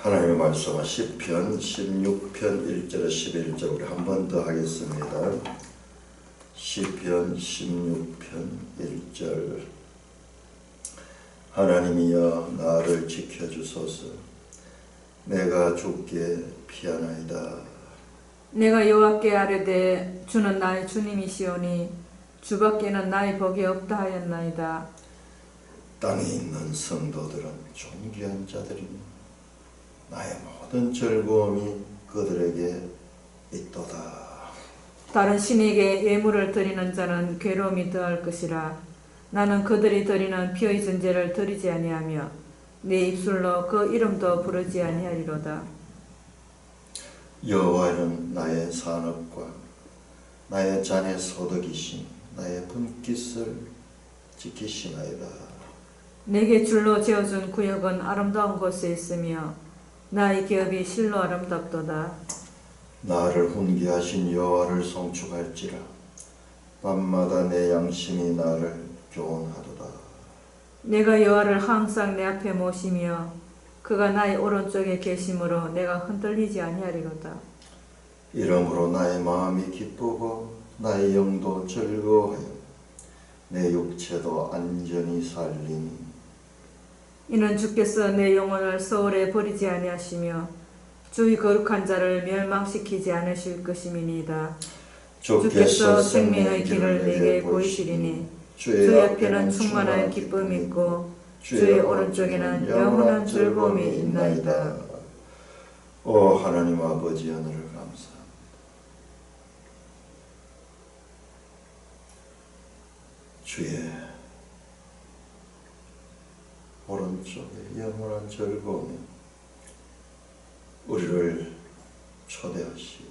하나님의 말씀은 시편 16편 1절에 11절 우리 한 번 더 하겠습니다. 시편 16편 1절 하나님이여 나를 지켜주소서 내가 죽게 피하나이다. 내가 여호와께 아뢰되 주는 나의 주님이시오니 주밖에는 나의 복이 없다 하였나이다. 땅에 있는 성도들은 존귀한 자들이니 나의 모든 즐거움이 그들에게 있도다. 다른 신에게 예물을 드리는 자는 괴로움이 더할 것이라. 나는 그들이 드리는 피의 전제를 드리지 아니하며 내 입술로 그 이름도 부르지 아니하리로다. 여호와는 나의 산업과 나의 잔의 소득이신 나의 분깃을 지키시나이다. 내게 줄로 지어준 구역은 아름다운 곳에 있으며 나의 기업이 실로 아름답도다. 나를 훈계하신 여호와를 송축할지라 밤마다 내 양심이 나를 교훈하도다. 내가 여호와를 항상 내 앞에 모시며 그가 나의 오른쪽에 계심으로 내가 흔들리지 아니하리로다. 이러므로 나의 마음이 기쁘고 나의 영도 즐거워하여 내 육체도 안전히 살리니 이는 주께서 내 영혼을 서울에 버리지 아니하시며 주의 거룩한 자를 멸망시키지 않으실 것임이니이다. 주께서 생명의 길을 내게 보이시리니 주의 앞에는 충만한 기쁨이 있고 주의 오른쪽에는 영원한 즐거움이 있나이다. 오 하나님 아버지 하늘을 감사합니다. 주의 오른쪽에 영원한 즐거움이 우리를 초대하시고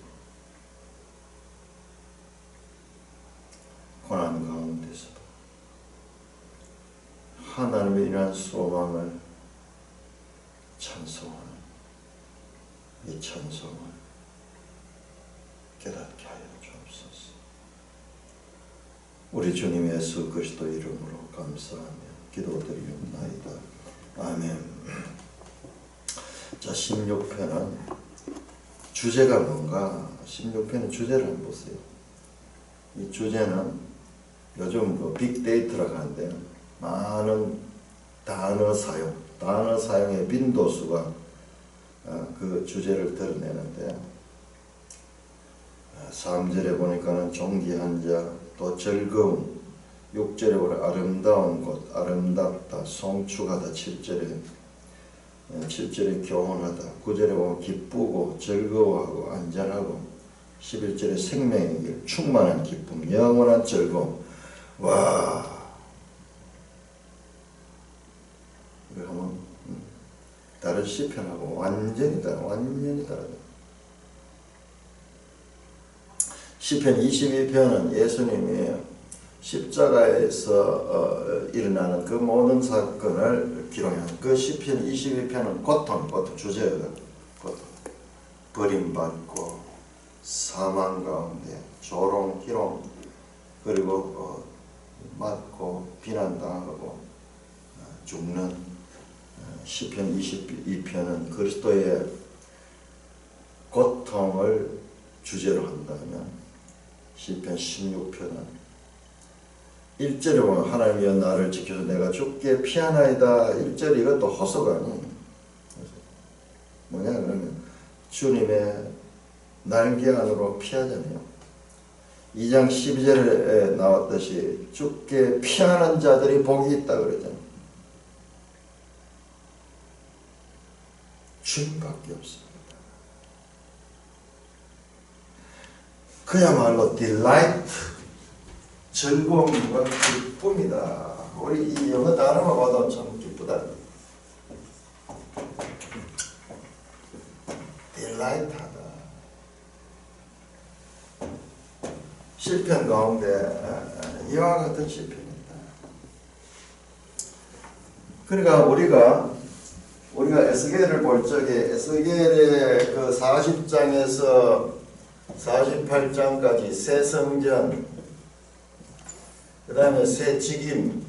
고난 가운데서도 하나님의 이러한 소망을 찬송하는 이 찬송을 깨닫게 하여 주옵소서. 우리 주님 예수 그리스도 이름으로 감사하며 기도드리옵나이다. 아멘. 자, 16편은 주제가 뭔가? 16편의 주제를 한번 보세요. 이 주제는 요즘 그 빅데이터라고 하는데 많은 단어 사용의 빈도수가 그 주제를 드러내는데 3절에 보니까는 존귀한 자, 또 즐거움, 6절에 보면 아름다운 곳, 아름답다, 송축하다, 7절에 교훈하다, 9절에 보면 기쁘고 즐거워하고 안전하고 11절에 생명의 길, 충만한 기쁨, 영원한 즐거움. 와, 우리 한번 다른 시편하고 완전히 다르다. 시편 22편은 예수님이 십자가에서 일어나는 그 모든 사건을 기록한 그 시편 22편은 고통 주제가 고통, 버림받고 사망 가운데 조롱, 희롱, 그리고 맞고 비난당하고 죽는 시편 22편은 그리스도의 고통을 주제로 한다면 시편 16편은 1절에 보면 하나님이여 나를 지켜서 내가 죽게 피하나이다. 1절 이것도 호소가 아니에요. 뭐냐 그러면 주님의 날개 안으로 피하잖아요. 2장 12절에 나왔듯이 죽게 피하는 자들이 복이 있다 그러잖아요. 주님밖에 없습니다. 그야말로 delight, 즐거움과 기쁨이다. 우리 이 영어 단어만 봐도 참 기쁘다. delight하다. 시편 가운데 이와 같은 시편이다. 그러니까 우리가 에스겔을 볼 적에 에스겔의 그 40장에서 48장까지 새 성전, 그 다음에 새 직임,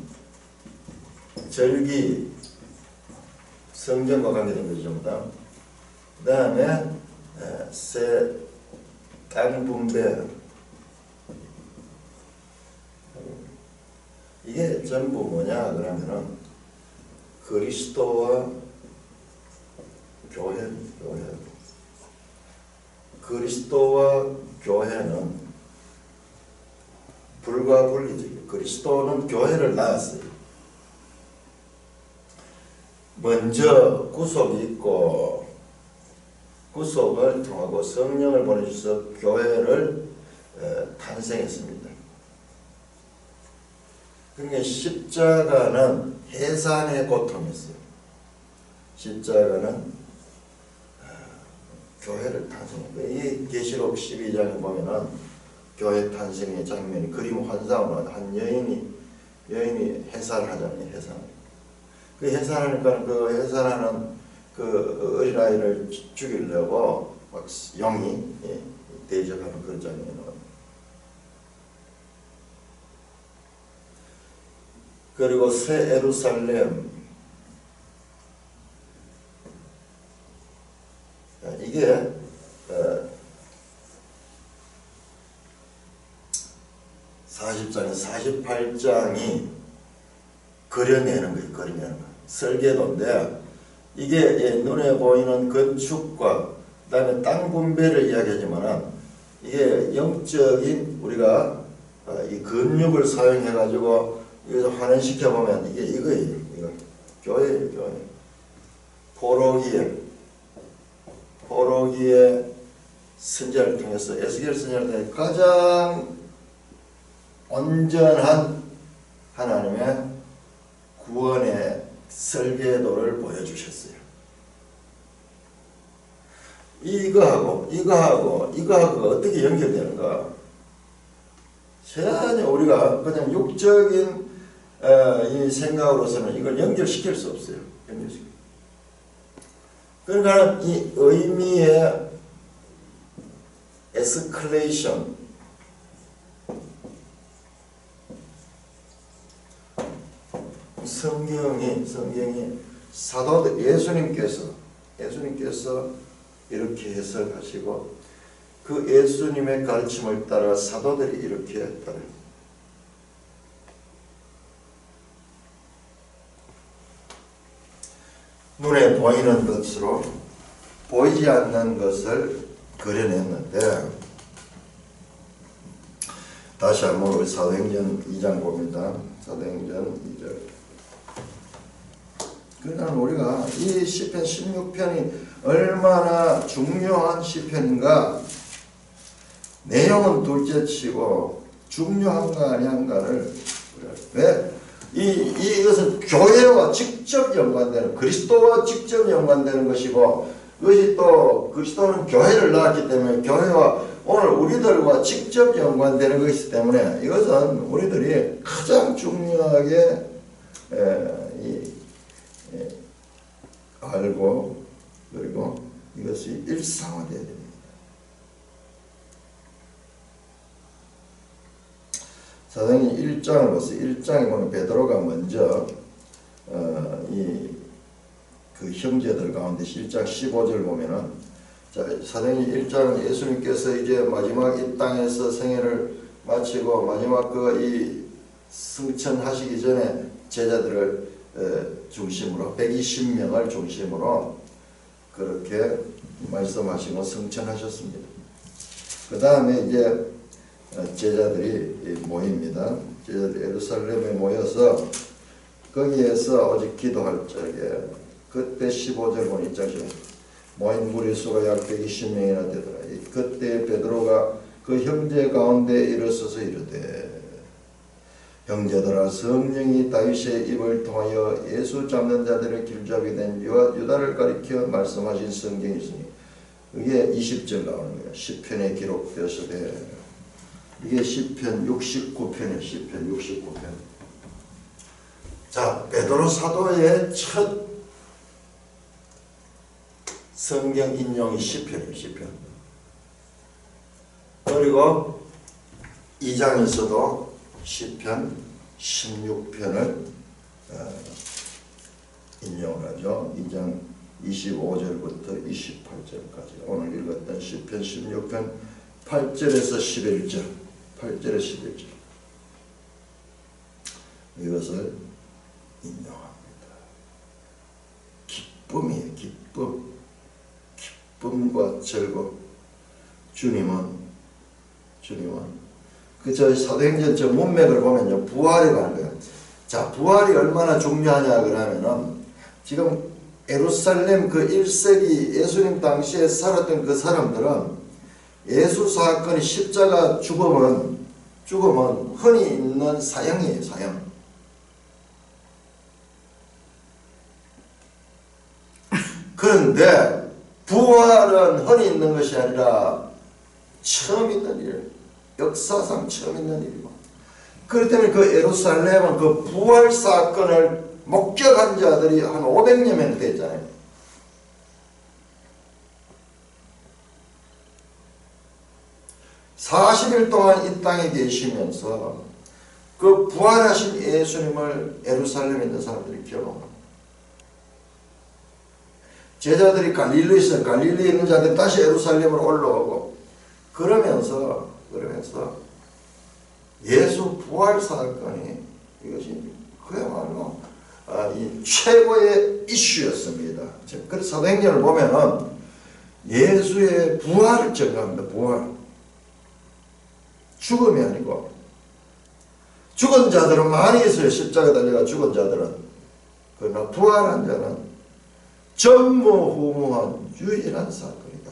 절기, 성전과 관계된 것이 전부 다 그 다음에 새 땅 분배. 이게 전부 뭐냐 그러면은 그리스도와 교회. 그리스도와 교회는 불가분리적이에요. 그리스도는 교회를 낳았어요. 먼저 구속이 있고 구속을 통하고 성령을 보내주셔서 교회를 탄생했습니다. 그러니까 십자가는 해산의 고통이었어요. 십자가는 교회를 탄생했어요. 이 계시록 12장에 보면은 교회 탄생의 장면이 그림 환상으로 한 여인이 해산하잖아요. 해산. 그 해산하니까 그 해산하는 그 어린아이를 죽이려고 막 영이 대적하는 그런 장면이 나옵니다. 그리고 새 예루살렘. 이게 40장에 48장이 그려내는 거예요. 그려내는 거. 설계도인데 이게 눈에 보이는 건축과 그다음에 땅 분배를 이야기하지만 이게 영적인 우리가 이 근육을 사용해 가지고 이거 환원시켜 보면 이게 이거예요. 이거 교회예요. 교회. 포로기의 선지자를 통해서 에스겔 선지자를 통해 가장 온전한 하나님의 구원의 설계도를 보여주셨어요. 이거하고 어떻게 연결되는가? 전혀 우리가 그냥 육적인 이 생각으로서는 이걸 연결시킬 수 없어요. 그러니까 이 의미의 에스컬레이션, 성경이 사도들 예수님께서 이렇게 해석하시고 그 예수님의 가르침을 따라 사도들이 이렇게 따라요. 눈에 보이는 것으로 보이지 않는 것을 그려냈는데 다시 한번 우리 사도행전 2장 봅니다. 사도행전 2절. 그러나 우리가 이 시편 16편이 얼마나 중요한 시편인가, 내용은 둘째치고 중요한가 아니한가를 왜 이것은 교회와 직접 연관되는, 그리스도와 직접 연관되는 것이고, 그것이 또 그리스도는 교회를 낳았기 때문에 교회와 오늘 우리들과 직접 연관되는 것이기 때문에 이것은 우리들이 가장 중요하게 알고 그리고 이것이 일상화되어야 됩니다. 사도행전 1장을 보세요. 1장에 보면 베드로가 먼저 그 형제들 가운데 1장 15절 보면은, 자, 사도행전 1장은 예수님께서 이제 마지막 이 땅에서 생애를 마치고 마지막 이 승천하시기 전에 제자들을 중심으로 120명을 중심으로 그렇게 말씀하시고 승천하셨습니다. 그 다음에 이제 제자들이 모입니다. 제자들이 예루살렘에 모여서 거기에서 오직 기도할 적에 그때 15절 보니 있잖아요. 모인 무리 수가 약 120명이나 되더라. 그때 베드로가 그 형제 가운데 일어서서 이르되, 형제들아, 성령이 다윗의 입을 통하여 예수 잡는 자들을 길잡게 된 유다를 가리켜 말씀하신 성경이 있으니, 이게 20절 나오는 거예요. 시편에 기록되었으되, 이게 시편 69편이에요. 시편 69편. 자, 베드로 사도의 첫 성경 인용이 시편이에요. 시편. 그리고 2장에서도 시편 16편을 인용을 하죠. 2장 25절부터 28절까지 오늘 읽었던 시편 16편 8절에서 11절 8절에서 11절 이것을 인용합니다. 기쁨이에요. 기쁨과 즐거움. 주님은 저 사도행전 저 문맥을 보면요, 부활에 가는 거예요. 자, 부활이 얼마나 중요하냐 그러면은 지금 예루살렘 그 1세기 예수님 당시에 살았던 그 사람들은 예수 사건이 십자가 죽음은 흔히 있는 사형이에요. 사형. 그런데 부활은 흔히 있는 것이 아니라 처음 있는 일, 역사상 처음 있는 일이고, 그렇기 때문에 그 예루살렘은 그 부활 사건을 목격한 자들이 한 500여 명 됐잖아요. (40일) 동안 이 땅에 계시면서 그 부활하신 예수님을 예루살렘에 있는 사람들이 경험합니다. 제자들이 갈릴리에 있는 자들이 다시 예루살렘으로 올라오고 그러면서 예수 부활 사건이 이것이 그야말로 이 최고의 이슈였습니다. 그래서 사도행전을 보면은 예수의 부활을 증거합니다. 부활. 죽음이 아니고, 죽은 자들은 많이 있어요. 십자가 달려가 죽은 자들은. 그러나 부활한 자는 전무후무한 유일한 사건이다.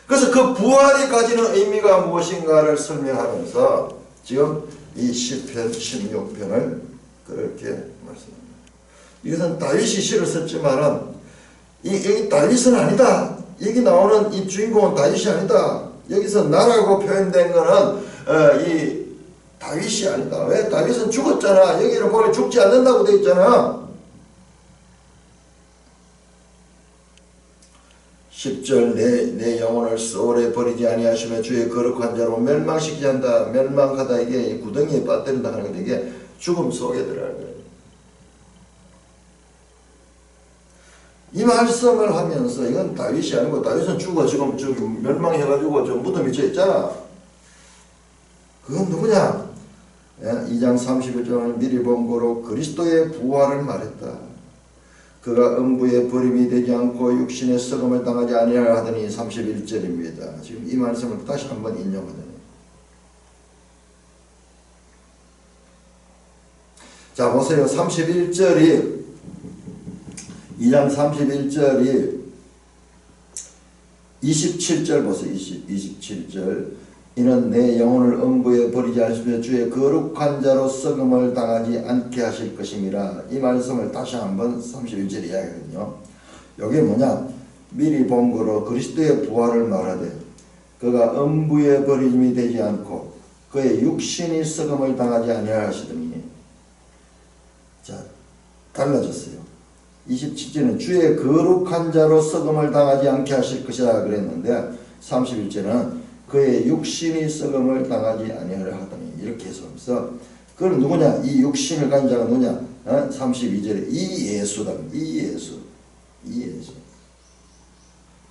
그래서 그 부활이 가지는 의미가 무엇인가를 설명하면서 지금 이 시편 16편을 그렇게 말씀합니다. 이것은 다윗이 시를 썼지만은 이 다윗은 아니다. 여기 나오는 이 주인공은 다윗이 아니다. 여기서 나라고 표현된 거는 이 다윗이 아니다. 왜? 다윗은 죽었잖아. 여기는 보면 죽지 않는다고 되어 있잖아. 10절 내 영혼을 소홀에 버리지 아니하시며 주의 거룩한 자로 멸망시키지 않다. 멸망하다. 이게 구덩이에 빠뜨린다 하는 건데 이게 죽음 속에 들어가는 거예요. 이 말씀을 하면서 이건 다윗이 아니고 다윗은 죽어 지금 멸망해가지고 저 무덤 밑에 있잖아. 그건 누구냐? 2장 31절은 미리 본 거로 그리스도의 부활을 말했다. 그가 음부에 버림이 되지 않고 육신의 썩음을 당하지 아니하려 하더니 31절입니다. 지금 이 말씀을 다시 한번 인용하더니 자 보세요. 31절이 2장 31절이 27절 보세요. 27절 이는 내 영혼을 음부에 버리지 않으시며 주의 거룩한 자로 썩음을 당하지 않게 하실 것임이라. 이 말씀을 다시 한번 31절에 이야기하거든요. 이게 뭐냐? 미리 본 거로 그리스도의 부활을 말하되 그가 음부에 버림이 되지 않고 그의 육신이 썩음을 당하지 아니하시더니 자 달라졌어요. 27절은 주의 거룩한 자로 썩음을 당하지 않게 하실 것이라 그랬는데 31절은 그의 육신이 썩음을 당하지 아니하려 하더니 이렇게 해서 그건 누구냐? 이 육신을 가진 자가 누구냐? 32절에 이 예수다. 이 예수.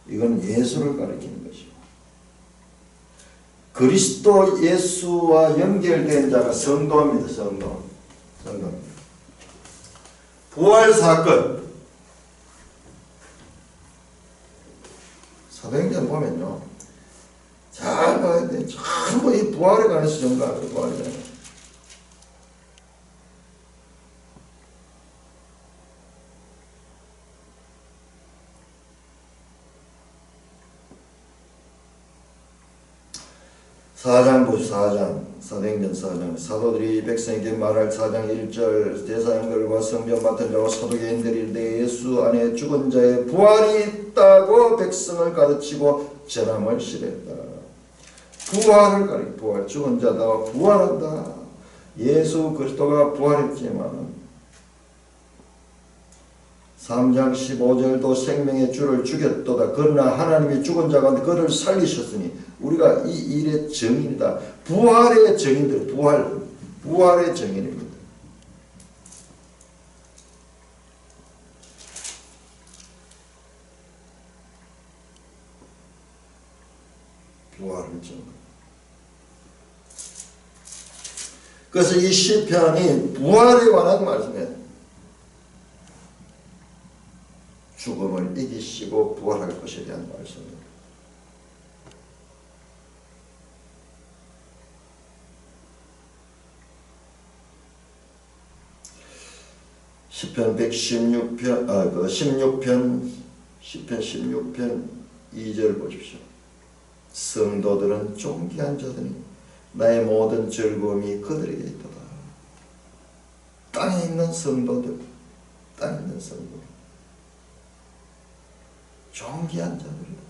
이건 예수를 가리키는 것이고 그리스도 예수와 연결된 자가 성도입니다. 성도. 부활 사건. 사도행전 보면요. 잘 봐야 돼. 전부 이 부활에 관해서 전가하고 부활에 관해서. 사장 보시죠. 4장 사도행전 4장 사도들이 백성에게 말할 4장 1절 대사장들과 성전 맡은 자와 사도계인들이 내 예수 안에 죽은 자의 부활이 있다고 백성을 가르치고 전함을 실했다. 부활을 가리켜 부활 죽은 자다 부활한다. 예수 그리스도가 부활했지만 3장 15절도 생명의 주를 죽였도다. 그러나 하나님이 죽은 자 가운데 그를 살리셨으니 우리가 이 일의 증인이다. 부활의 증인들, 부활의 증인입니다. 부활을 증거. 그래서 이 시편이 부활에 관한 말씀이에요. 죽음을 이기시고 부활할 것에 대한 말씀입니다. 시편 116편, 10편 16편 2절 보십시오. 성도들은 존귀한 자들이 나의 모든 즐거움이 그들에게 있도다. 땅에 있는 성도들, 땅에 있는 성도들, 존귀한 자들이다.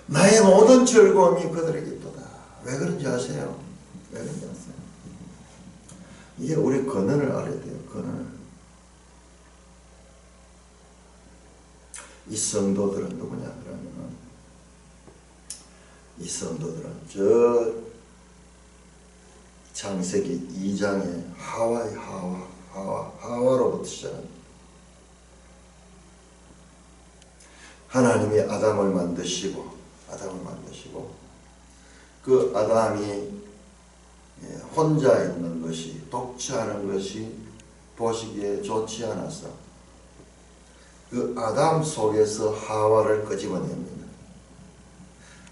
나의 모든 즐거움이 그들에게 있도다. 왜 그런지 아세요? 왜 그런지 아세요? 이게 우리 근원을 알아야 돼요. 근원을. 이 성도들은 누구냐 그러면, 이 성도들은 저 창세기 2장에 하와의 하와로부터 시작합니다. 하나님이 아담을 만드시고 그 아담이 혼자 있는 것이, 독취하는 것이 보시기에 좋지 않아서 그 아담 속에서 하와를 끄집어냅니다.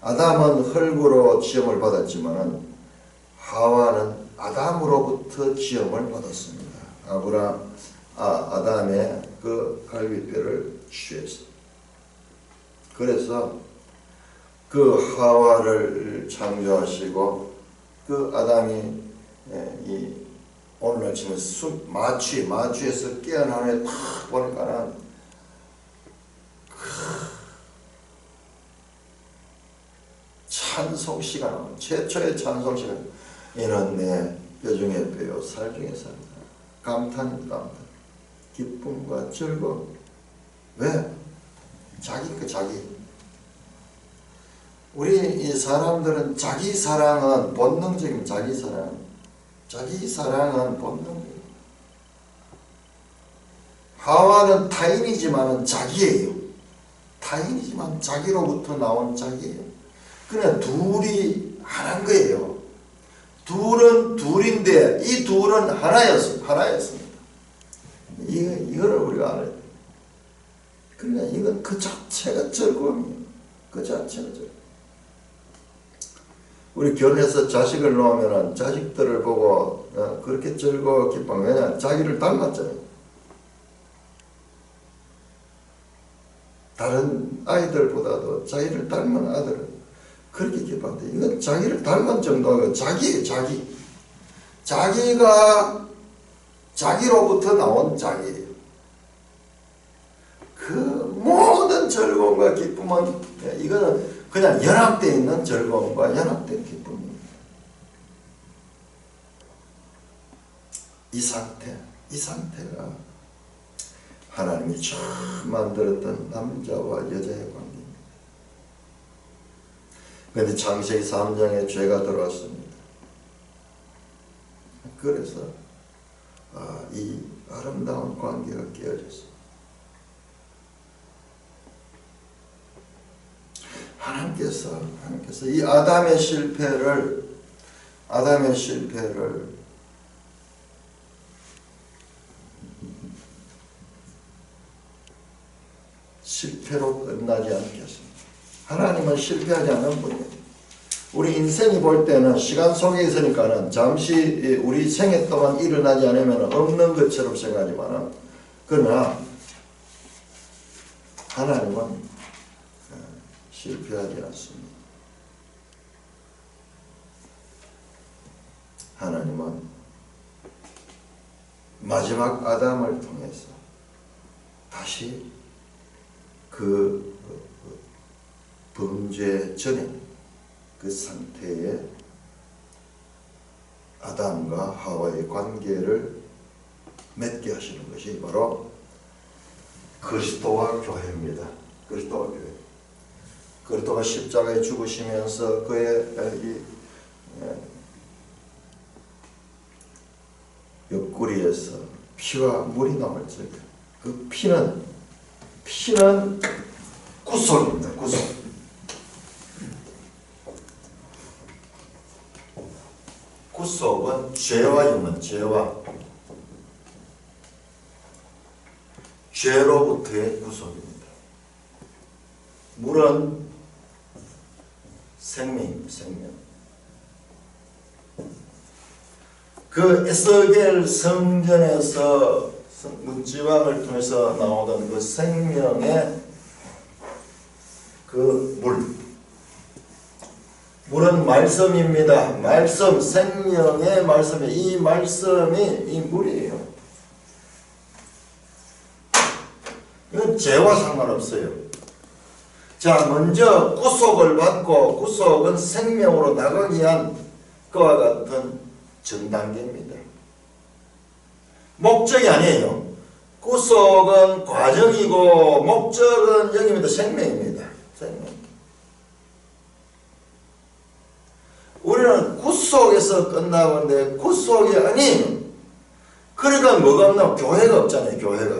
아담은 흙으로 지음을 받았지만 하와는 아담으로부터 지음을 받았습니다. 아담의 그 갈비뼈를 취해서. 그래서 그 하와를 창조하시고 그 아담이 이 오늘 아침에 마취에서 깨어난 후에 탁 보니까는 찬송시가 나옵니다. 최초의 찬송시가, 이는 내 뼈 중에 뼈요 살 중에 살이다. 감탄, 기쁨과 즐거움. 왜? 자기. 우리 이 사람들은 자기 사랑은 본능적인 자기 사랑은 본능적이에요. 하와는 타인이지만은 자기예요. 타인이지만 자기로부터 나온 자기예요. 그냥 둘이 하나인 거예요. 둘은 둘인데 이 둘은 하나였습니다. 이거를 우리가 알아야 돼요. 그러니까 이건 그 자체가 즐거움이에요. 그 자체가 즐거움. 우리 결혼해서 자식을 낳으면 자식들을 보고 그렇게 즐거워 기뻐하면, 왜냐? 자기를 닮았잖아요. 다른 아이들보다도 자기를 닮은 아들은 그렇게 기뻐한다. 이건 자기를 닮은 정도가 자기예요. 자기가 자기로부터 나온 자기예요. 그 모든 즐거움과 기쁨은 이거는 그냥 연합되어 있는 즐거움과 연합된 기쁨입니다. 이 상태가 하나님이 처음 만들었던 남자와 여자의 관계입니다. 그런데 창세기 3장에 죄가 들어왔습니다. 그래서 이 아름다운 관계가 깨어졌습니다. 하나님께서 이 아담의 실패를 실패로 끝나지 않겠습니다. 하나님은 실패하지 않는 분이에요. 우리 인생이 볼 때는 시간 속에 있으니까는 잠시 우리 생애 동안 일어나지 않으면 없는 것처럼 생각하지만, 그러나 하나님은 실패하지 않습니다. 하나님은 마지막 아담을 통해서 다시 그 범죄 전에 그 상태의 아담과 하와의 관계를 맺게 하시는 것이 바로 그리스도와 교회입니다. 그리스도와 교회. 그리스도가 십자가에 죽으시면서 그의 옆구리에서 피와 물이 나올 적에 그 피는 구속입니다. 구속. 구속은 죄와 유문, 죄로부터의 구속입니다. 물은 생명입니다. 생명. 그 에스겔 성전에서 문지방을 통해서 나오던 그 생명의 그 물은 말씀입니다. 말씀, 생명의 말씀이, 이 말씀이 이 물이에요. 이건 죄와 상관없어요. 자, 먼저 구속을 받고, 구속은 생명으로 나가기 위한 그와 같은 전 단계입니다. 목적이 아니에요. 구속은 과정이고 목적은 여기입니다. 생명입니다. 생명. 우리는 구속에서 끝나는데 구속이 아니에요. 그러니까 뭐가 없나? 교회가 없잖아요. 교회가.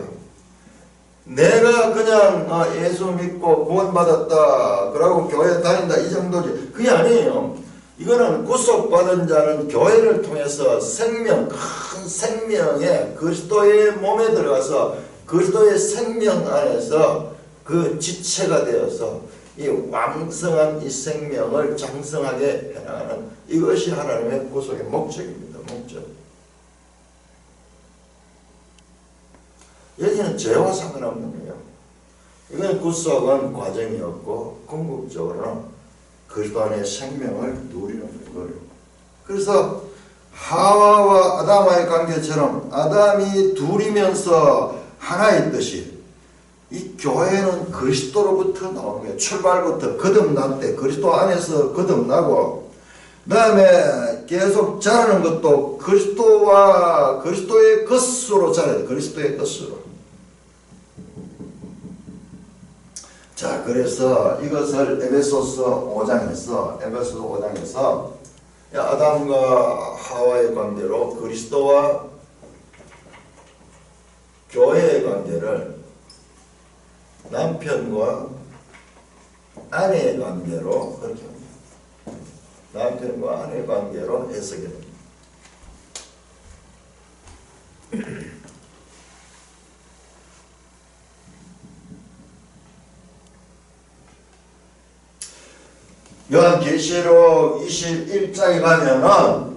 내가 그냥 예수 믿고 구원받았다 그러고 교회 다닌다 이 정도지. 그게 아니에요. 이거는 구속받은 자는 교회를 통해서 생명, 큰 생명의 그리스도의 몸에 들어가서 그리스도의 생명 안에서 그 지체가 되어서 이 왕성한 이 생명을 장성하게 해나가는 이것이 하나님의 구속의 목적입니다. 목적. 여기는 죄와 상관없는 거예요. 이건 구속은 과정이었고 궁극적으로는 그리스도 안의 생명을 누리는 거예요. 그래서 하와와 아담과의 관계처럼 아담이 둘이면서 하나였듯이 이 교회는 그리스도로부터 나오는 거예요. 출발부터 거듭날 때 그리스도 안에서 거듭나고 그 다음에 계속 자라는 것도 그리스도와 그리스도의 것으로 자라요. 그리스도의 것으로. 자, 그래서 이것을 에베소서 5장에서 아담과 하와의 관계로 그리스도와 교회의 관계를 남편과 아내의 관계로 그렇게 합니다. 남편과 아내의 관계로 해석이 됩니다. 요한계시록 21장에 가면은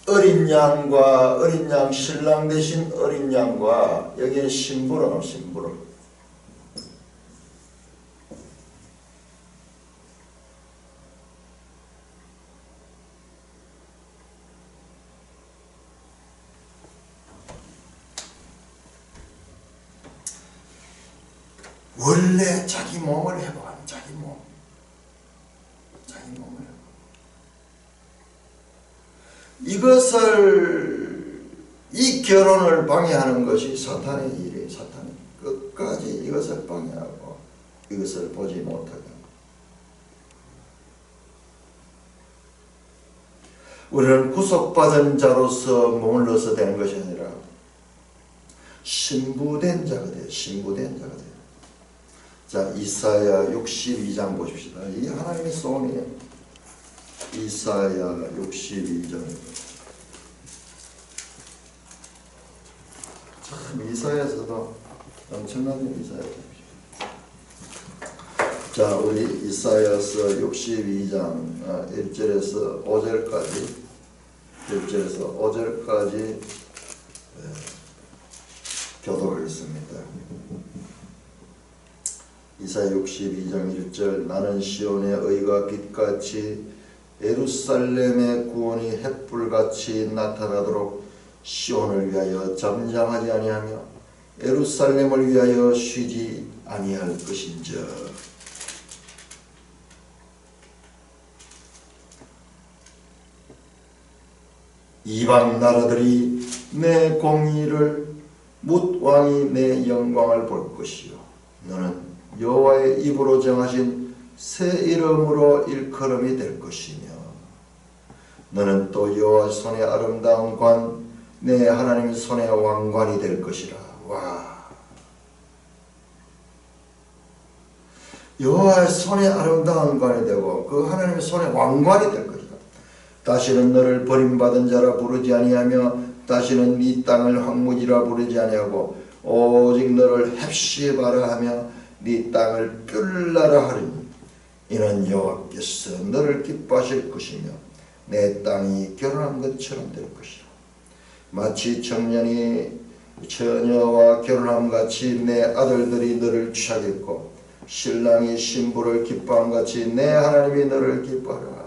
어린 양 신랑 대신 어린 양과 여기에 신부로 나와요. 신부로. 원래 자기 몸을 회복하는 자기 몸을 이것을 이 결혼을 방해하는 것이 사탄의 일이에요. 사탄이 끝까지 이것을 방해하고 이것을 보지 못하게 합니다. 우리는 구속받은 자로서 머물러서 되는 것이 아니라 신부된 자가 돼요. 신부된 자가 돼요. 자, 이사야 62장 보십시다. 이게 하나님의 소원이에요. 이사야 62장. 참 이사야에서도 엄청난 이사야. 자, 우리 이사야서 62장 1절에서 5절까지 교독하겠습니다. 이사야 62장 1절 나는 시온의 의가 빛같이 예루살렘의 구원이 햇불같이 나타나도록 시온을 위하여 잠잠하지 아니하며 예루살렘을 위하여 쉬지 아니할 것인즉 이방 나라들이 내 공의를 뭇 왕이 내 영광을 볼 것이요 너는 여호와의 입으로 정하신 새 이름으로 일컬음이 될 것이며 너는 또 여호와 손의 아름다운 관 내 하나님의 손의 왕관이 될 것이라. 와, 여호와의 손에 아름다운 관이 되고 그 하나님의 손에 왕관이 될 것이다. 다시는 너를 버림받은 자라 부르지 아니하며 다시는 네 땅을 황무지라 부르지 아니하고 오직 너를 헵시바라 하며 네 땅을 뷸라라 하리니 이는 여호와께서 너를 기뻐하실 것이며 내 땅이 결혼한 것처럼 될 것이라. 마치 청년이 처녀와 결혼함같이 내 아들들이 너를 취하겠고 신랑이 신부를 기뻐함같이 내 하나님이 너를 기뻐하라.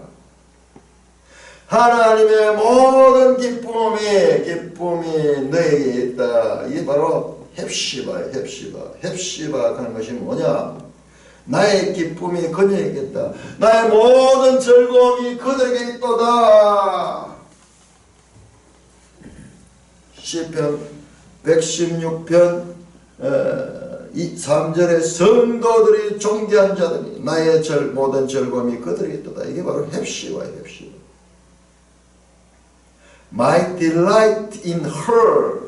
하나님의 모든 기쁨이 너에게 있다. 이게 바로 헵시바예요. 헵시바 하는 것이 뭐냐? 나의 기쁨이 그녀에게 있다. 나의 모든 즐거움이 그들에게 있도다. 시편 116편 3절에 성도들이 존귀한 자들이 나의 모든 즐거움이 그들에게 있도다. 이게 바로 헵시바예요. 헵시바. My delight in her.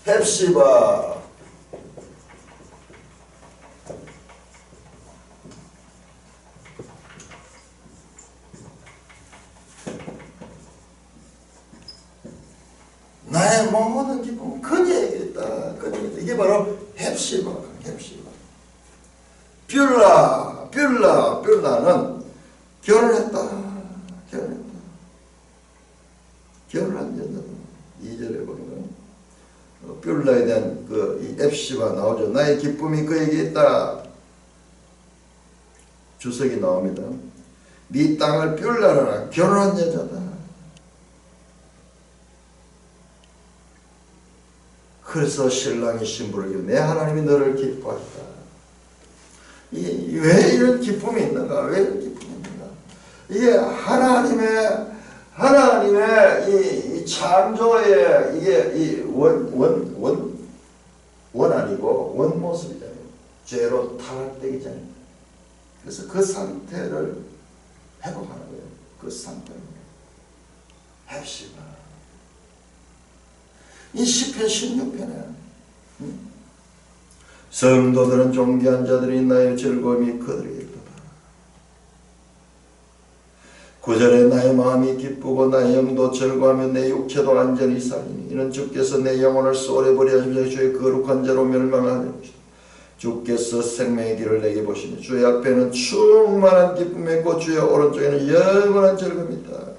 헵시바. 나의 모든 기쁨은 그녀에게 있다. 이게 바로 헵시바. 뷸라는 결혼했다. 결혼한 여자다. 2절에 보면 뷸라에 대한 이 헵시바 나오죠. 나의 기쁨이 그에게 있다. 주석이 나옵니다. 네 땅을 뷸라라. 결혼한 여자다. 그래서 신랑이 신부를 기뻐. 내 하나님이 너를 기뻐하셨다. 왜 이런 기쁨이 있는가? 왜 이런 기쁨이 있는가? 이게 하나님의 이 창조의 이게 이 원 아니고 원 모습이잖아요. 죄로 타락되기 전에. 그래서 그 상태를 회복하는 거예요. 그 상태를. 헵시바. 이 시편 16편에 성도들은 존귀한 자들이 나의 즐거움이 그들에게 있도다. 9절에 나의 마음이 기쁘고 나의 영도 즐거워하며 내 육체도 안전히 살리니 이는 주께서 내 영혼을 쏘려버려 하시며 주의 거룩한 자로 멸망하려 하시니 주께서 생명의 길을 내게 보시니 주의 앞에는 충만한 기쁨이 있고 주의 오른쪽에는 영원한 즐거움이 있다.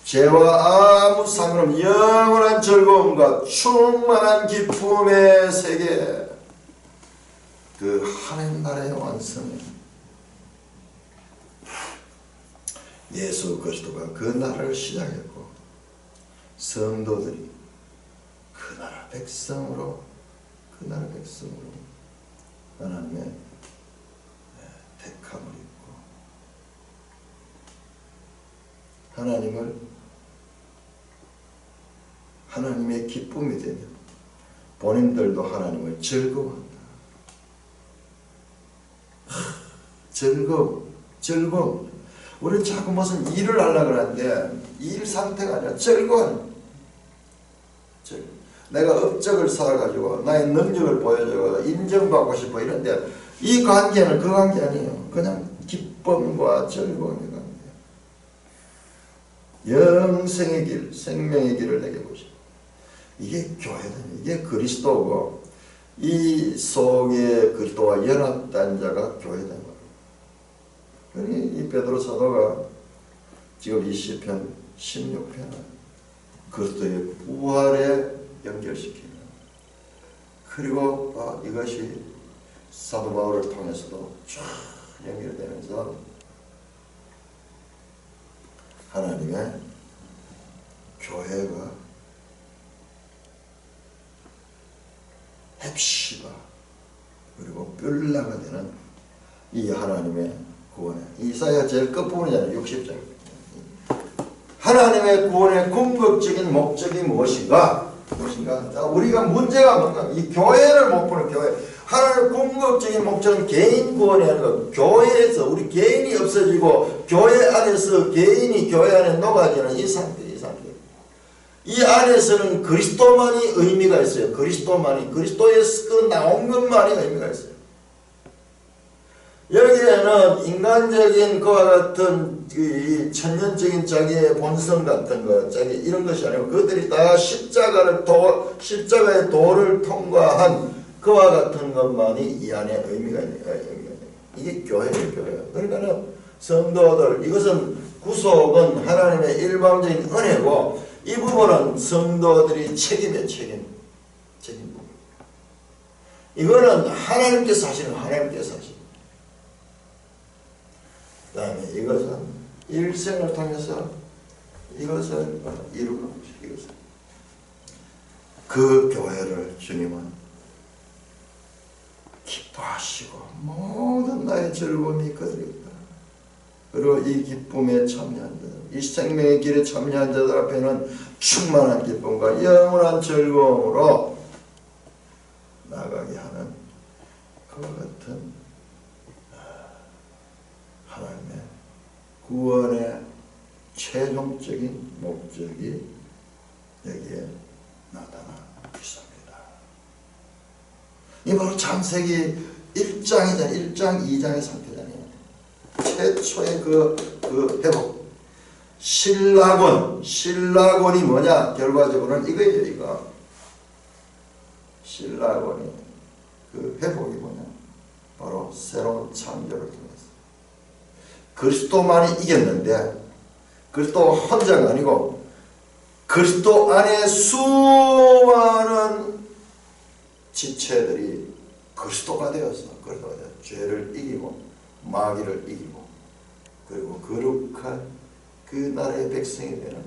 죄와 아무 상관없는 영원한 즐거움과 충만한 기쁨의 세계, 그 하나님 나라의 완성이 예수 그리스도가 그 나라를 시작했고 성도들이 그 나라 백성으로 하나님의 택함을 입고 하나님의 기쁨이 되며 본인들도 하나님을 즐거워한다. 즐거움. 우리는 자꾸 무슨 일을 하려고 하는데 일 상태가 아니라 즐거워하는. 내가 업적을 쌓아가지고 나의 능력을 보여주고 인정받고 싶어 이런데 이 관계는 그 관계 아니에요. 그냥 기쁨과 즐거움의 관계. 영생의 길, 생명의 길을 내게 보시오. 이게 교회다. 이게 그리스도고 이 속에 그리스도와 연합된 자가 교회다. 이 베드로 사도가 지금 이 시편 16편을 그리스도의 부활에 연결시키는, 그리고 이것이 사도 바울을 통해서도 쫙 연결되면서 하나님의 교회가 헵시바 그리고 뷸라가 되는 이 하나님의 구원의, 이사야 제일 끝부분이잖아요. 60절. 하나님의 구원의 궁극적인 목적이 무엇인가? 우리가 문제가 뭔가? 이 교회를 못 보는 교회. 하나님의 궁극적인 목적은 개인 구원이 아니고 교회에서 우리 개인이 없어지고 교회 안에서 개인이 교회 안에 녹아지는 이 상태. 이 안에서는 그리스도만이 의미가 있어요. 그리스도에서 그 나온 것만이 의미가 있어요. 여기에는 인간적인 그와 같은 이 천년적인 자기의 본성 같은 것, 자기 이런 것이 아니고 그들이 다 십자가의 도를 통과한 그와 같은 것만이 이 안에 의미가 있는 거예요. 이게 교회예요, 교회. 그러니까 성도들, 이것은 구속은 하나님의 일방적인 은혜고 이 부분은 성도들이 책임 부분. 이거는 하나님께서 하시는 하나님께서 하시는. 그 다음에 이것은 일생을 통해서 이것을 이루는 것이 그 교회를 주님은 기뻐하시고 모든 나의 즐거움이 그들이 있다. 그리고 이 기쁨에 참여한 자들, 이 생명의 길에 참여한 자들 앞에는 충만한 기쁨과 영원한 즐거움으로 나가게 하는 그와 같은 하나님의 구원의 최종적인 목적이 여기에 나타나 있습니다. 이 바로 창세기 1장이잖아요. 1장, 2장의 상태잖아요. 최초의 그 회복. 신라곤이 뭐냐? 결과적으로는 이거예요, 이거. 신라곤이 그 회복이 뭐냐? 바로 새로운 창조를 통해서. 그리스도만이 이겼는데, 그리스도 혼자가 아니고, 그리스도 안에 수많은 지체들이 그리스도가 되어서, 죄를 이기고, 마귀를 이기고, 그리고 거룩한 그 나라의 백성이 되는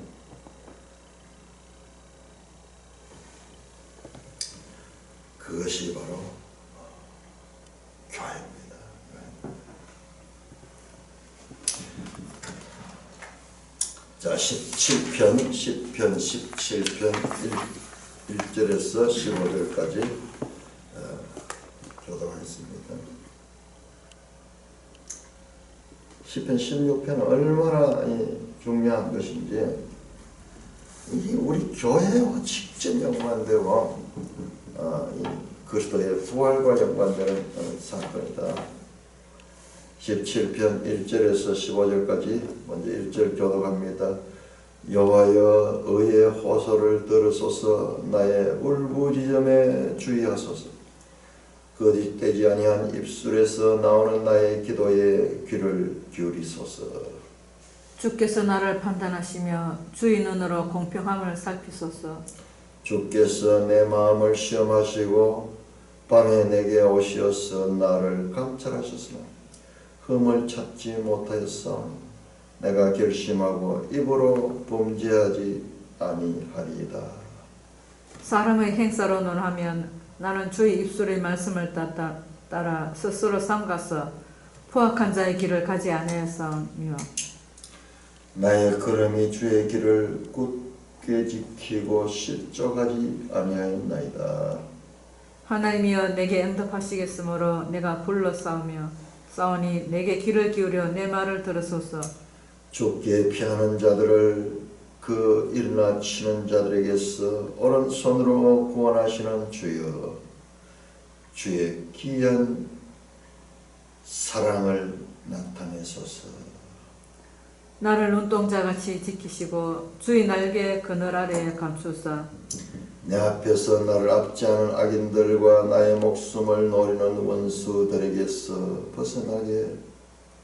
그것이 바로 교회입니다. 자, 10편 17편 1절에서 15절까지 교독하겠습니다. 10편 16편은 얼마나 중요한 것인지 이게 우리 교회와 직접 연관되고 이 그리스도의 부활과 연관되는 사건이다. 17편 1절에서 15절까지 먼저 1절 교독합니다. 여호와여 의의 호소를 들으소서. 나의 울부짖음에 주의하소서. 거짓되지 아니한 입술에서 나오는 나의 기도에 귀를 기울이소서. 주께서 나를 판단하시며 주의 눈으로 공평함을 살피소서. 주께서 내 마음을 시험하시고 밤에 내게 오시어서 나를 감찰하셨으나 흠을 찾지 못하였사오니 내가 결심하고 입으로 범죄하지 아니하리이다. 사람의 행사로 논하면 나는 주의 입술의 말씀을 따라 스스로 삼가서 포악한 자의 길을 가지 아니하였사오며 나의 걸음이 주의 길을 굳게 지키고 실족하지 아니하였나이다. 하나님이여 내게 응답하시겠으므로 내가 불러 싸우니 내게 귀를 기울여 내 말을 들으소서. 죽게 피하는 자들을 그 일어나 치는 자들에게서 오른손으로 구원하시는 주여, 주의 귀한 사랑을 나타내소서. 나를 눈동자같이 지키시고 주의 날개 그늘 아래에 감추사 내 앞에서 나를 압제하는 악인들과 나의 목숨을 노리는 원수들에게서 벗어나게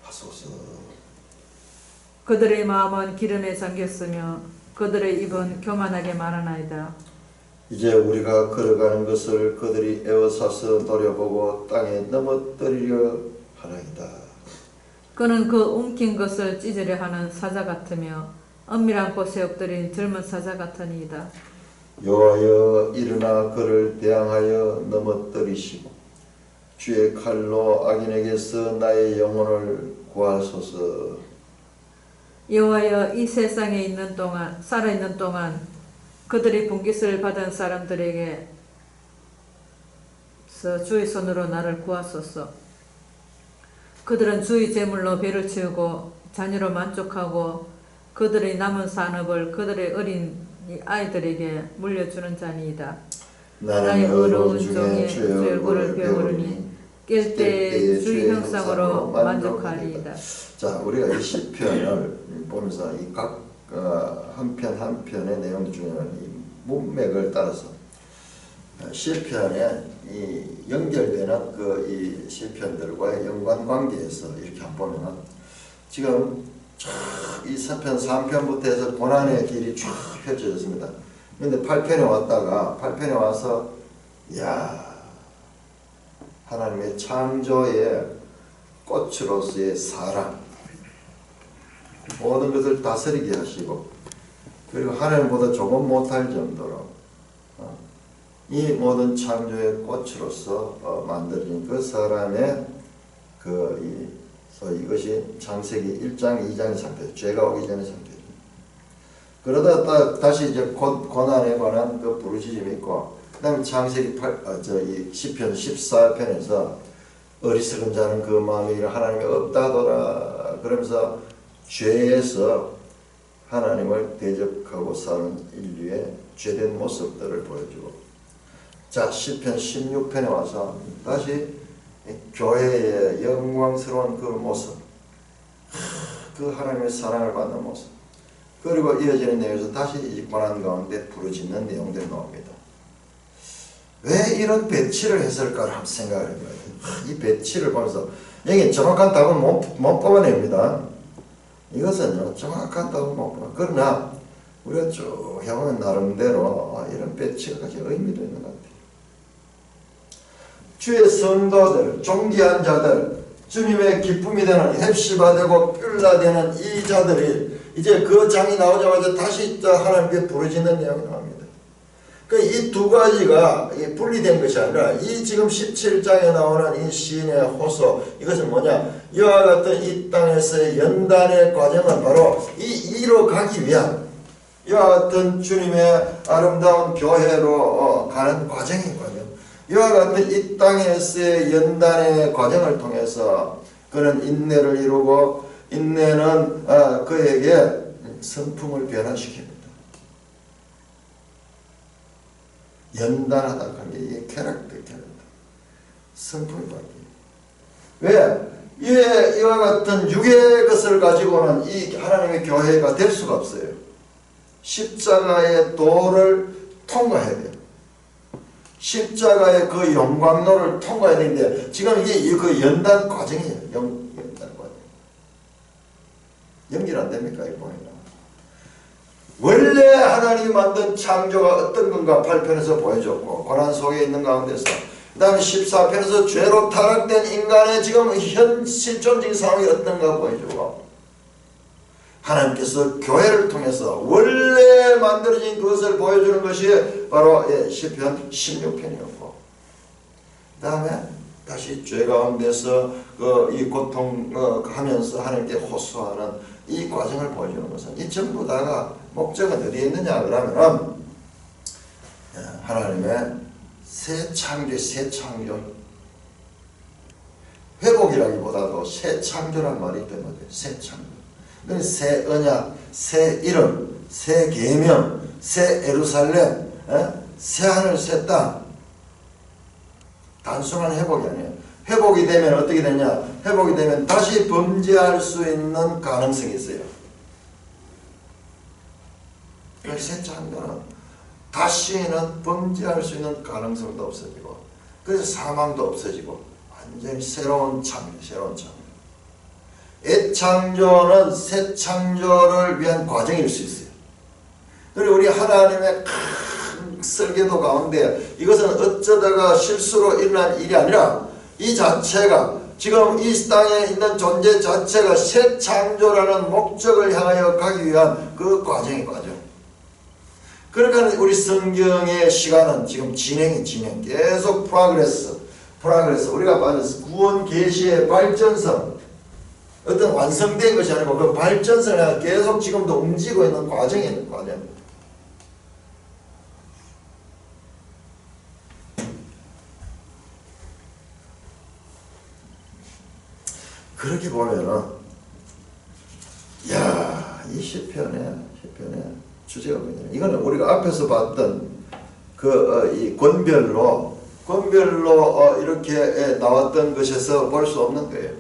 하소서. 그들의 마음은 기름에 잠겼으며 그들의 입은 교만하게 말하나이다. 이제 우리가 걸어가는 것을 그들이 에워싸서 노려보고 땅에 넘어뜨리려 하나이다. 그는 그 움킨 것을 찢으려 하는 사자 같으며 은밀한 곳에 엎드린 젊은 사자 같으니이다. 여호와여 일어나 그를 대항하여 넘어뜨리시고 주의 칼로 악인에게서 나의 영혼을 구하소서. 여호와여 이 세상에 살아있는 동안 그들이 분깃을 받은 사람들에게서 주의 손으로 나를 구하소서. 그들은 주의 제물로 배를 채우고 자녀로 만족하고 그들의 남은 산업을 그들의 어린 이 아이들에게 물려주는 자니이다. 나는 나의 의로운 의로운 중에 종의 주의 주의 얼굴을 얼굴을 배우르니 깰 때 주의 형상으로 만족하리이다. 자, 우리가 이 시편을 보면서 이 각 한 편 한 편의 내용 중에는 이 문맥을 따라서 시편에 이 연결되는 그 이 시편들과의 연관 관계에서 이렇게 한번 보면은 지금 이 시편 3편부터 해서 고난의 길이 쫙 펼쳐졌습니다. 그런데 8편에 왔다가 8편에 와서 야 하나님의 창조의 꽃으로서의 사랑, 모든 것을 다스리게 하시고, 그리고 하나님보다 조금 못할 정도로 이 모든 창조의 꽃으로서 만들어진 그 사람의 이것이 창세기 1장, 2장의 상태죠. 죄가 오기 전의 상태죠. 그러다 다시 이제 고난에 관한 그 부르짖음이 있고, 그 다음에 창세기 시편 14편에서 어리석은 자는 그 마음에 이르 하나님이 없다더라 그러면서 죄에서 하나님을 대적하고 사는 인류의 죄된 모습들을 보여주고, 자 시편 16편에 와서 다시 교회의 영광스러운 그 모습, 그 하나님의 사랑을 받는 모습, 그리고 이어지는 내용에서 다시 이 고난 가운데 부르짖는 내용들이 나옵니다. 왜 이런 배치를 했을까를 한번 생각을 해봐야 돼요. 이 배치를 보면서 여기 정확한 답은 못 뽑아냅니다. 이것은요 정확한 답은 못 뽑아. 그러나 우리가 쭉 해보면 나름대로 이런 배치가 같이 의미도 있는 것 같아요. 주의 성도들, 존귀한 자들, 주님의 기쁨이 되는 헵시바 되고 뿔라 되는 이 자들이 이제 그 장이 나오자마자 다시 하나님께 부르짖는 내용이 나옵니다. 이 두 가지가 분리된 것이 아니라 이 지금 17장에 나오는 이 시인의 호소, 이것은 뭐냐, 이와 같은 이 땅에서의 연단의 과정은 바로 이로 가기 위한 이와 같은 주님의 아름다운 교회로 가는 과정이거든요. 이와 같은 이 땅에서의 연단의 과정을 통해서 그는 인내를 이루고, 인내는 그에게 성품을 변화시킵니다. 연단하다 하는 게 이게 캐릭터, 성품이 바뀌어요. 왜? 이와 같은 육의 것을 가지고는 이 하나님의 교회가 될 수가 없어요. 십자가의 도를 통과해야 돼요. 십자가의 그 영광로를 통과해야 되는데 지금 이게 그 연단 과정이에요. 연단 과정. 연결 안 됩니까? 이 보니까. 원래 하나님이 만든 창조가 어떤 건가 8편에서 보여줬고, 고난 속에 있는 가운데서, 그 다음에 14편에서 죄로 타락된 인간의 지금 현 실존적인 상황이 어떤가 보여주고, 하나님께서 교회를 통해서 원래 만들어진 그것을 보여주는 것이 바로 시편 16편이었고, 그 다음에 다시 죄 가운데서 이 고통하면서 하나님께 호소하는 이 과정을 보여주는 것은, 이 전부 다가 목적은 어디에 있느냐 그러면은 하나님의 새 창조, 회복이라기보다도 새 창조란 말이 있단 말이에요. 새 창조. 그러니까 새 언약, 새 이름, 새 계명, 새 예루살렘, 새 하늘, 새 땅. 단순한 회복이 아니에요. 회복이 되면 어떻게 되냐? 회복이 되면 다시 범죄할 수 있는 가능성이 있어요. 새 창조는 다시는 범죄할 수 있는 가능성도 없어지고, 그래서 사망도 없어지고, 완전히 새로운 창조. 애창조는 새 창조를 위한 과정일 수 있어요. 그리고 우리 하나님의 큰 설계도 가운데 이것은 어쩌다가 실수로 일어난 일이 아니라 이 자체가 지금 이 땅에 있는 존재 자체가 새 창조라는 목적을 향하여 가기 위한 그 과정. 그러니까 우리 성경의 시간은 지금 진행 계속 프로그레스. 우리가 말해서 구원 계시의 발전선, 어떤 완성된 것이 아니고 그 발전선에 계속 지금도 움직이고 있는 과정이 있는 과정. 그렇게 보면은 이 시편에 주제가 뭐냐? 이거는 우리가 앞에서 봤던 이 권별로 이렇게 나왔던 것에서 볼 수 없는 거예요.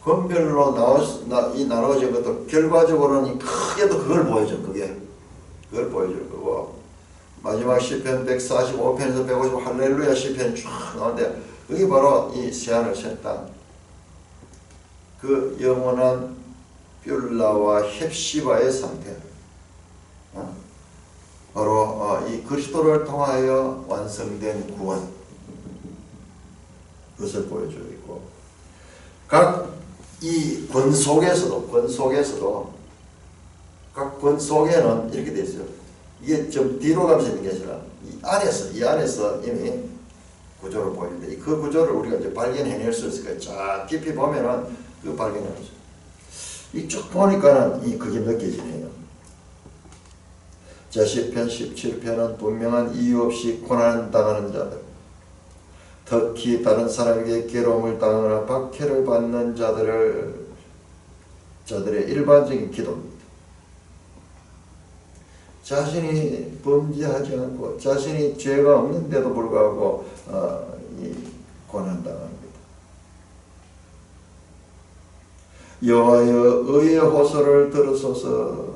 권별로 나눠진 것도 결과적으로는 크게도 그걸 보여줘. 그걸 보여줄 거고, 마지막 시편 145편에서 155 할렐루야 시편이 쭉 나오는데 그게 바로 이 새하늘 새 땅, 그 영원한 뷸라와 헵시바의 상태, 바로 이 그리스도를 통하여 완성된 구원, 그것을 보여주고 있고, 각 이 권 속에서도 각 권 속에는 이렇게 되어 있어요. 이게 좀 뒤로 가면서 있는 게 아니라 이 안에서 이미 구조를 보이는데, 그 구조를 우리가 이제 발견해낼 수 있을 거예요. 쫙 깊이 보면은 그 발견할 수 있어요. 이 쭉 보니까는 그게 느껴지네요. 자, 시편 17편은 분명한 이유 없이 고난당하는 자들, 특히 다른 사람에게 괴로움을 당하거나 박해를 받는 자들의 일반적인 기도입니다. 자신이 범죄하지 않고 자신이 죄가 없는데도 불구하고 고난당합니다. 여호와여 의의 호소를 들으소서.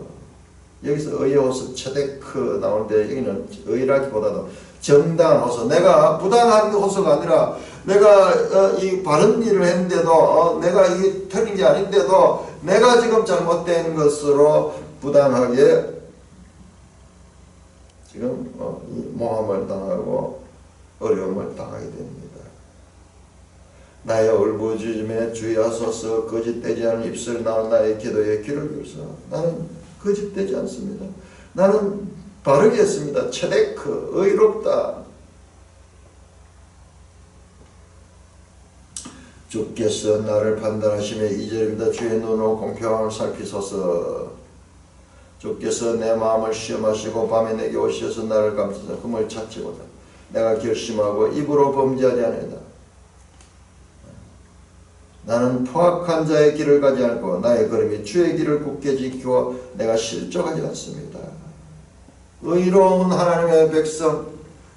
여기서 의의 호소 체데크 나오는데, 여기는 의라기보다도 정당한 호소, 내가 부당한 호소가 아니라 내가 이 바른 일을 했는데도 내가 이게 틀린 게 아닌데도 내가 지금 잘못된 것으로 부당하게 지금 이 모함을 당하고 어려움을 당하게 됩니다. 나의 울부짖음에 주의하소서. 거짓되지 않은 입술 나온 나의 기도에 귀를 기울이소서. 나는 거짓되지 않습니다. 나는 바르게 했습니다. 체데크, 의롭다. 주께서 나를 판단하시며 2절입니다. 주의 눈으로 공평함을 살피소서. 주께서 내 마음을 시험하시고 밤에 내게 오셔서 나를 감싸서 흠을 찾지 못하. 내가 결심하고 입으로 범죄하지 아니하리다. 나는 포악한 자의 길을 가지 않고 나의 걸음이 주의 길을 굳게 지키고 내가 실족하지 않습니다. 의로운 하나님의 백성,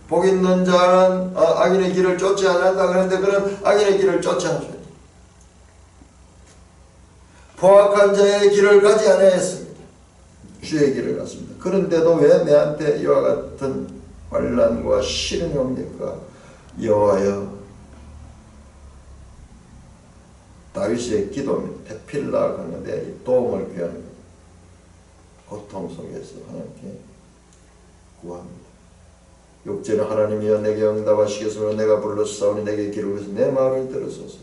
복 있는 자는 악인의 길을 쫓지 않는다 그런데 그는 악인의 길을 쫓아하죠. 포악한 자의 길을 가지 아니하였습니다. 주의 길을 갔습니다. 그런데도 왜 내한테 이와 같은 환난과 시련이 옵니까? 여호와여, 다윗의 기도입니다. 테필라 하는데 도움을 구하는 고통 속에서 하나님께 구합니다. 6절에 하나님이여 내게 응답하시겠으므로 내가 불렀사오니 내게 길을 위해서 내 말을 들으소서.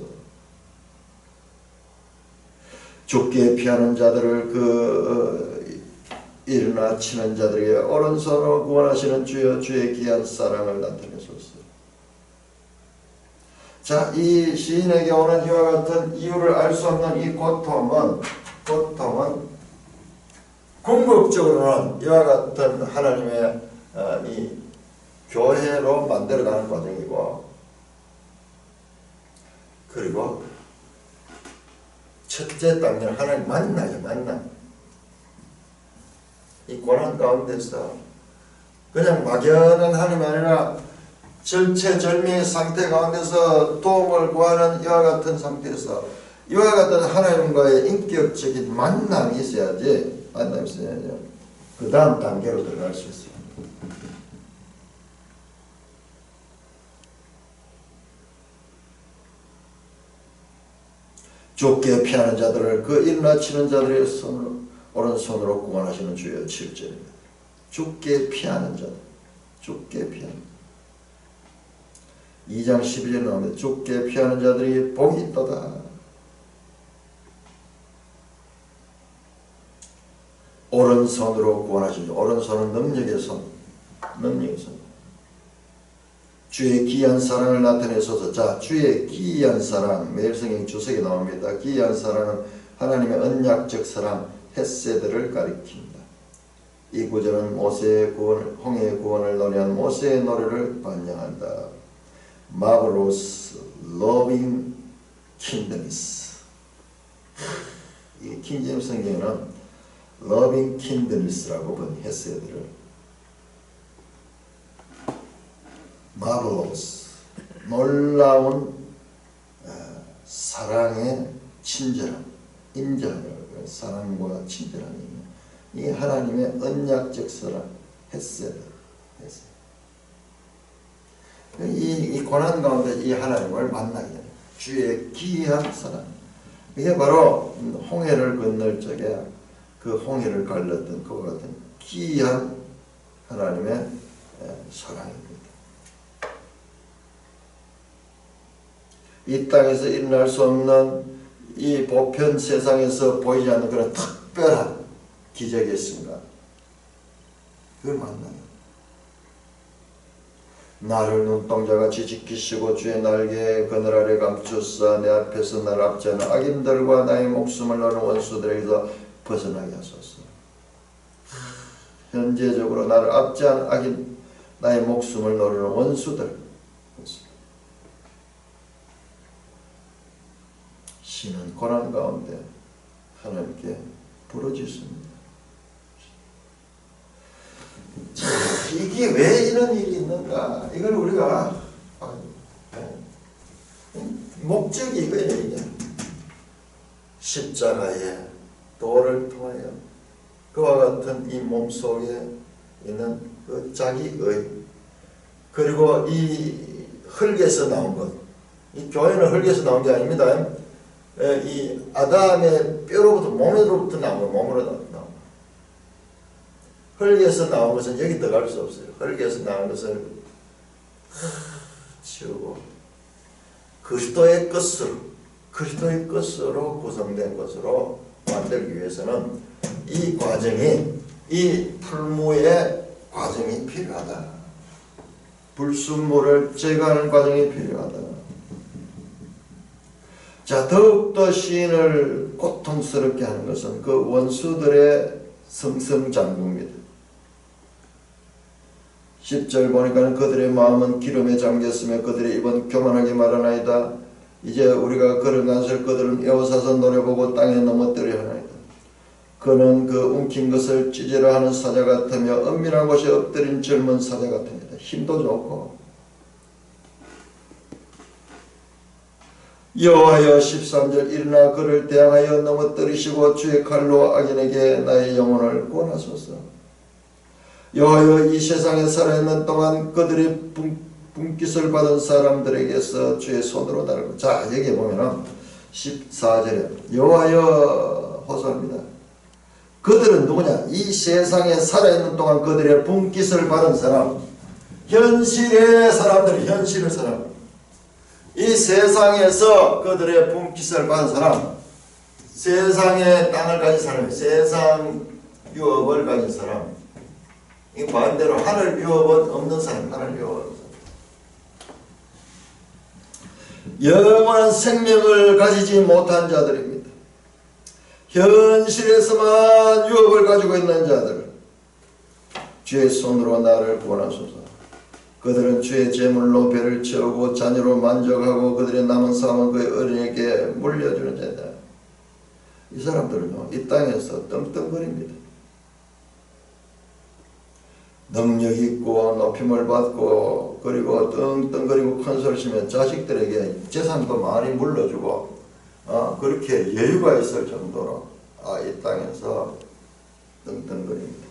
죽게 피하는 자들을 일어나 치는 자들에게 오른손으로 구원하시는 주여, 주의 귀한 사랑을 나타내소서. 자, 이 시인에게 오는 이와 같은 이유를 알 수 없는 이 고통은 궁극적으로는 이와 같은 하나님의 이 교회로 만들어가는 과정이고, 그리고 첫째 단계는 하나님 만남. 이 고난 가운데서 그냥 막연한 하나님이 아니라 절체절명의 상태 가운데서 도움을 구하는 이와 같은 상태에서 이와 같은 하나님과의 인격적인 만남이 있어야지, 그 다음 단계로 들어갈 수 있어요. 좁게 피하는 자들을 그 일어나 치는 자들의 오른손으로 구원하시는 주여. 7절입니다. 좁게 피하는 자들, 좁게 피하는 2장 12절 나오는데 좁게 피하는 자들이 복이 있도다. 오른손으로 구원하시죠. 오른손은 능력의 손. 주의 기이한 사랑을 나타내소서. 자, 주의 기이한 사랑, 매일 성경 주석에 나옵니다. 기이한 사랑은 하나님의 언약적 사랑, 헤세드를 가리킵니다. 이 구절은 모세의 구원, 홍해의 구원을 노래한 모세의 노래를 반영한다. Marvelous loving kindness. 이 킹제임스 성경에는 loving kindness라고 본 헤세드를 marvelous 놀라운 사랑의 친절함, 인자함, 사랑과 친절함이 이 하나님의 언약적 사랑, 헤세드. 이 고난 가운데 이 하나님을 만나게 되는 주의 기이한 사랑. 이게 바로 홍해를 건널 적에 그 홍해를 갈랐던 그와 같은 기이한 하나님의 사랑입니다. 이 땅에서 일어날 수 없는 이 보편 세상에서 보이지 않는 그런 특별한 기적의 순간, 그걸 만나요. 나를 눈동자같이 지키시고 주의 날개에 그늘 아래 감추사 내 앞에서 나를 압제하는 악인들과 나의 목숨을 노리는 원수들에게서 벗어나게 하소서. 현재적으로 나를 압제한 악인, 나의 목숨을 노리는 원수들, 신은 고난 가운데 하나님께 부르짖습니다. 자, 이게 왜 이런 일이 있는가? 이걸 우리가 목적이 이거예요. 이게 십자가의 도를 통하여 그와 같은 이 몸속에 있는 그 자기의, 그리고 이 흙에서 나온 것, 이 교회는 흙에서 나온 게 아닙니다. 이 아담의 뼈로부터, 몸으로부터 나온 거, 몸으로 나온 거. 흙에서 나온 것은 여기 들어갈 수 없어요. 흙에서 나온 것을 치우고 그리스도의 것으로 구성된 것으로 만들기 위해서는 이 과정이, 이 풀무의 과정이 필요하다. 불순물을 제거하는 과정이 필요하다. 자, 더욱더 시인을 고통스럽게 하는 것은 그 원수들의 승승장구입니다. 10절 보니까 그들의 마음은 기름에 잠겼으며 그들의 입은 교만하게 말하나이다. 이제 우리가 걸어간설 그들은 에워싸서 노려보고 땅에 넘어뜨려 하나이다. 그는 그 움킨 것을 찢으려 하는 사자 같으며 은밀한 곳에 엎드린 젊은 사자 같으니다. 힘도 좋고. 여호와여 13절 일어나 그를 대항하여 넘어뜨리시고 주의 칼로 악인에게 나의 영혼을 구원하소서. 여호와여 이 세상에 살아있는 동안 그들의 분깃을 받은 사람들에게서 주의 손으로 다루고. 자, 여기 보면은 14절에 여호와여 호소합니다. 그들은 누구냐? 이 세상에 살아있는 동안 그들의 분깃을 받은 사람, 현실의 사람들, 현실의 사람, 이 세상에서 그들의 분깃을 받은 사람, 세상의 땅을 가진 사람, 세상 유업을 가진 사람, 이 반대로 하늘 유업은 없는 사람, 하늘 유업은 없는 사람, 영원한 생명을 가지지 못한 자들입니다. 현실에서만 유업을 가지고 있는 자들, 주의 손으로 나를 구원하소서. 그들은 주의 제물로 배를 채우고 자녀로 만족하고 그들의 남은 삶은 그의 어린에게 물려주는 자다. 이 사람들은요, 이 땅에서 떵떵거립니다. 능력 있고 높임을 받고 그리고 떵떵거리고 큰 소리 치면 자식들에게 재산도 많이 물려주고 그렇게 여유가 있을 정도로 이 땅에서 떵떵거립니다.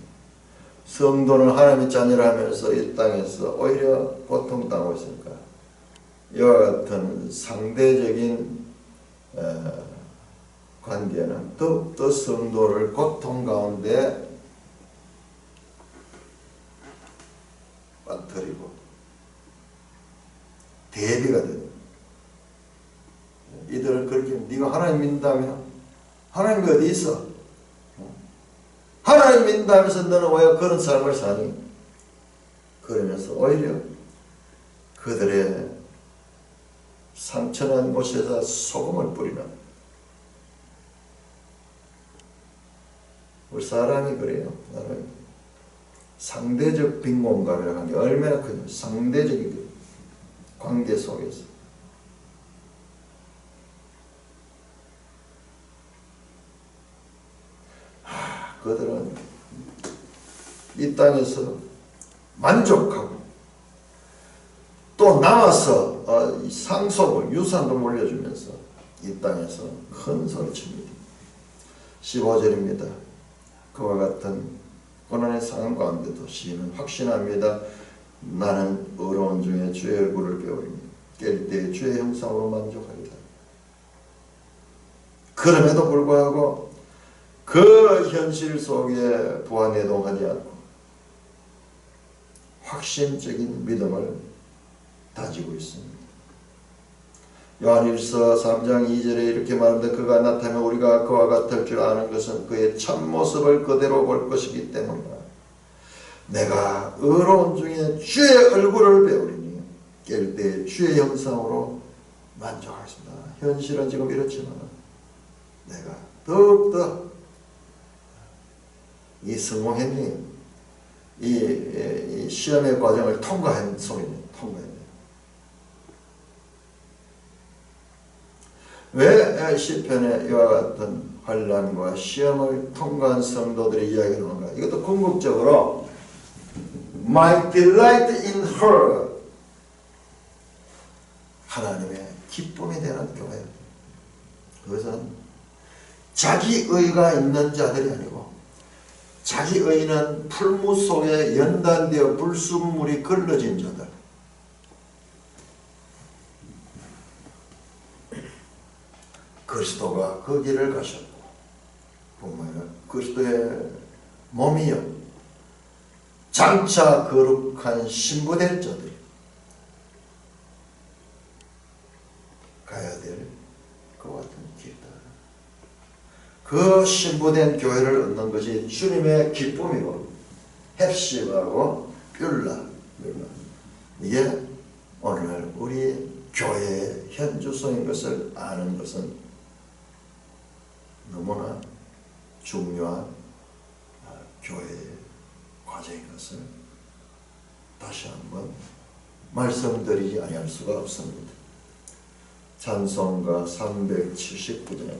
성도는 하나님의 자녀를 하면서 이 땅에서 오히려 고통당하고 있으니까 이와 같은 상대적인 관계는 더욱더 성도를 고통 가운데 빠뜨리고 대비가 됩니다. 이들은 그렇게 네가 하나님 믿는다면 하나님이 어디 있어? 하나님 믿는다면서 너는 왜 그런 삶을 사니? 그러면서 오히려 그들의 상처난 곳에서 소금을 뿌리는, 우리 사람이 그래요. 상대적 빈곤감이라는 게 얼마나 큰 상대적인 관계 속에서 그들은 이 땅에서 만족하고 또 남아서 상속을 유산도 물려주면서 이 땅에서 큰 소리칩니다. 15절입니다. 그와 같은 고난의 상황 가운데도 시인은 확신합니다. 나는 의로운 중에 주의 얼굴을 배우리니 깰 때에 주의 형상으로 만족하리라. 그럼에도 불구하고 그 현실 속에 부안해동하지 않고 확신적인 믿음을 다지고 있습니다. 요한일서 3장 2절에 이렇게 말합니다. 그가 나타나면 우리가 그와 같을 줄 아는 것은 그의 참모습을 그대로 볼 것이기 때문이다. 내가 의로운 중에 주의 얼굴을 배우리니 깰 때 주의 형상으로 만족하겠습니다. 현실은 지금 이렇지만 내가 더욱더 이 성공했니? 이 시험의 과정을 통과한 소리네. 통과했네. 왜 시편에 이와 같은 환난과 시험을 통과한 성도들의 이야기를 하는가? 이것도 궁극적으로 My delight in her, 하나님의 기쁨이 되는 교회. 그것은 자기의가 있는 자들이 아니고 자기의는 풀무 속에 연단되어 불순물이 걸러진 자들. 그리스도가 그 길을 가셨고 보면 그리스도의 몸이요 장차 거룩한 신부될 자들 가야 될 그와 같은 길이다. 그 신부된 교회를 얻는 것이 주님의 기쁨이고 헵시바하고 뷸라 이게 오늘 우리 교회의 현주소인 것을 아는 것은 너무나 중요한 교회의 과정인 것을 다시 한번 말씀드리지 아니할 수가 없습니다. 찬송가 379장